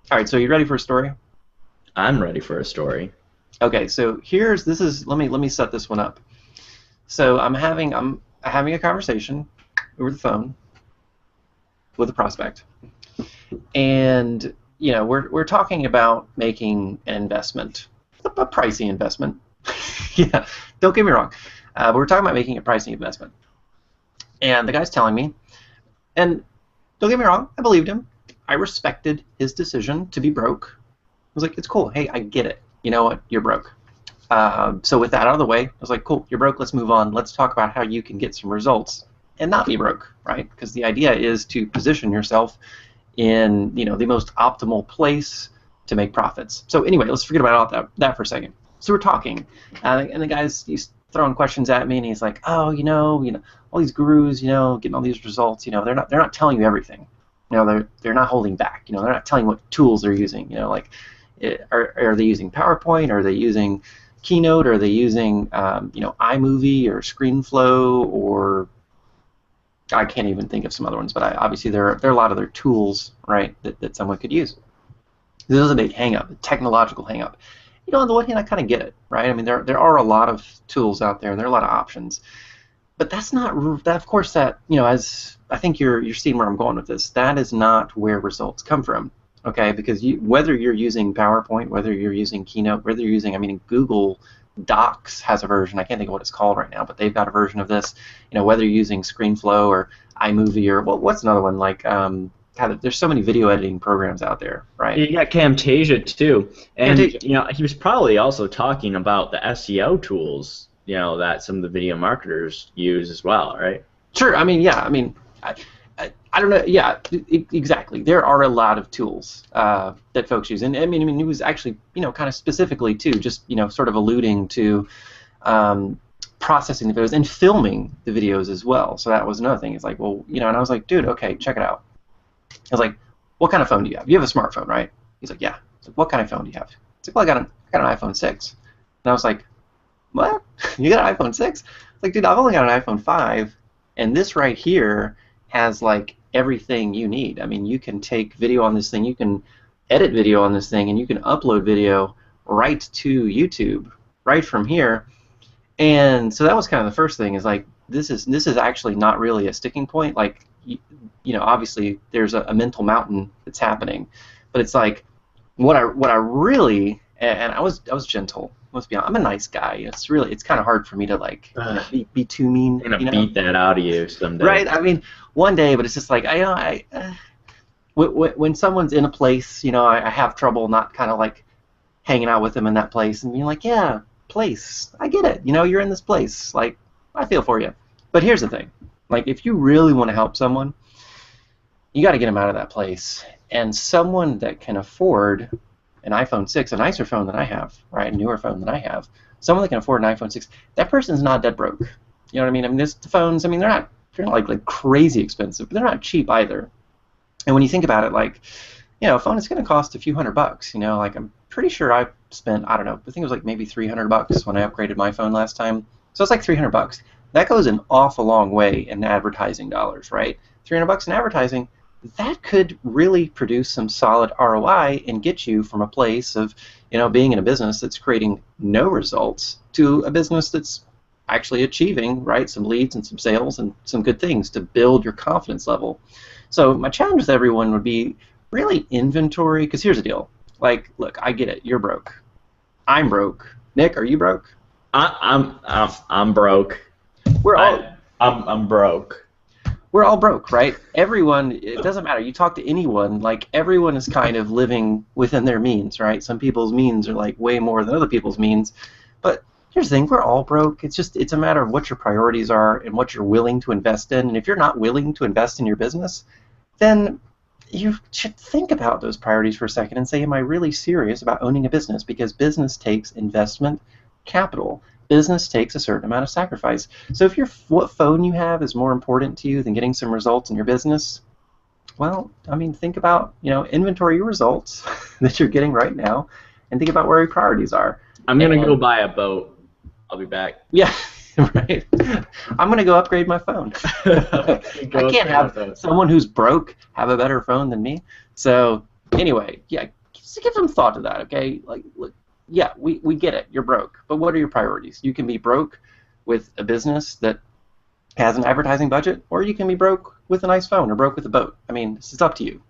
All right, so you ready for a story? I'm ready for a story. Okay, so let me set this one up. So I'm having a conversation over the phone with a prospect, and we're talking about making an investment, a pricey investment. Yeah, don't get me wrong, but we're talking about making a pricey investment, and the guy's telling me, and don't get me wrong, I believed him. I respected his decision to be broke. I was like, it's cool. Hey, I get it. You know what? You're broke. So with that out of the way, I was like, cool, you're broke. Let's move on. Let's talk about how you can get some results and not be broke, right? Because the idea is to position yourself in the most optimal place to make profits. So anyway, let's forget about all that for a second. So we're talking, and the guy's he's throwing questions at me, and he's like, oh, all these gurus, getting all these results, they're not telling you everything. They're not holding back. They're not telling what tools they're using. Like, are they using PowerPoint? Are they using Keynote? Are they using iMovie or ScreenFlow, or I can't even think of some other ones, but obviously there are a lot of other tools, right, that someone could use. This is a big hang-up, a technological hang-up. On the one hand, I kind of get it, right? I mean, there are a lot of tools out there, and there are a lot of options, but that's not that. Of course, that as I think you're seeing where I'm going with this. That is not where results come from, okay? Because whether you're using PowerPoint, whether you're using Keynote, whether you're using, I mean, Google Docs has a version. I can't think of what it's called right now, but they've got a version of this. Whether you're using ScreenFlow or iMovie or what's another one like. God, there's so many video editing programs out there, right? You got Camtasia too, and Camtasia. he was probably also talking about the SEO tools, that some of the video marketers use as well, right? Sure. I mean, yeah. I mean, I don't know. Yeah, exactly. There are a lot of tools that folks use, and I mean, he was actually, kind of specifically too, just sort of alluding to processing the videos and filming the videos as well. So that was another thing. It's like, well, and I was like, dude, okay, check it out. I was like, what kind of phone do you have? You have a smartphone, right? He's like, yeah. I was like, what kind of phone do you have? He's like, well, I got an iPhone 6. And I was like, what? You got an iPhone 6? It's like, dude, I've only got an iPhone 5, and this right here has like everything you need. I mean, you can take video on this thing, you can edit video on this thing, and you can upload video right to YouTube right from here. And so that was kind of the first thing, is like, this is actually not really a sticking point. Like, obviously there's a mental mountain that's happening, but it's like what I really, and I was gentle. Let's be honest, I'm a nice guy. It's kind of hard for me to like be too mean. I'm gonna beat that out of you someday. Right? I mean, one day, but it's just like when someone's in a place, I have trouble not kind of like hanging out with them in that place and being like, yeah, place, I get it. You're in this place. Like, I feel for you. But here's the thing. Like, if you really want to help someone, you got to get them out of that place. And someone that can afford an iPhone 6, a nicer phone than I have, right, a newer phone than I have, someone that can afford an iPhone 6, that person's not dead broke. You know what I mean? I mean, the phones, I mean, they're not like crazy expensive, but they're not cheap either. And when you think about it, like, a phone is going to cost a few $100. Like, I'm pretty sure I spent, I don't know, I think it was like maybe $300 when I upgraded my phone last time. So it's like $300. That goes an awful long way in advertising dollars, right? $300 in advertising, that could really produce some solid ROI and get you from a place of, being in a business that's creating no results to a business that's actually achieving, right, some leads and some sales and some good things to build your confidence level. So my challenge with everyone would be really inventory, because here's the deal. Like, look, I get it. You're broke. I'm broke. Nick, are you broke? I'm broke. We're all I'm broke. We're all broke, right? Everyone, it doesn't matter. You talk to anyone, like, everyone is kind of living within their means, right? Some people's means are like way more than other people's means. But here's the thing, we're all broke. It's a matter of what your priorities are and what you're willing to invest in. And if you're not willing to invest in your business, then you should think about those priorities for a second and say, am I really serious about owning a business? Because business takes investment capital. Business takes a certain amount of sacrifice. So if what phone you have is more important to you than getting some results in your business, well, I mean, think about, inventory your results that you're getting right now, and think about where your priorities are. I'm gonna go buy a boat. I'll be back. Yeah, right. I'm gonna go upgrade my phone. I can't have someone who's broke have a better phone than me. So Anyway, yeah, just give some thought to that, okay? Like, look, yeah, we get it. You're broke, but what are your priorities? You can be broke with a business that has an advertising budget, or you can be broke with a nice phone or broke with a boat. I mean, it's up to you.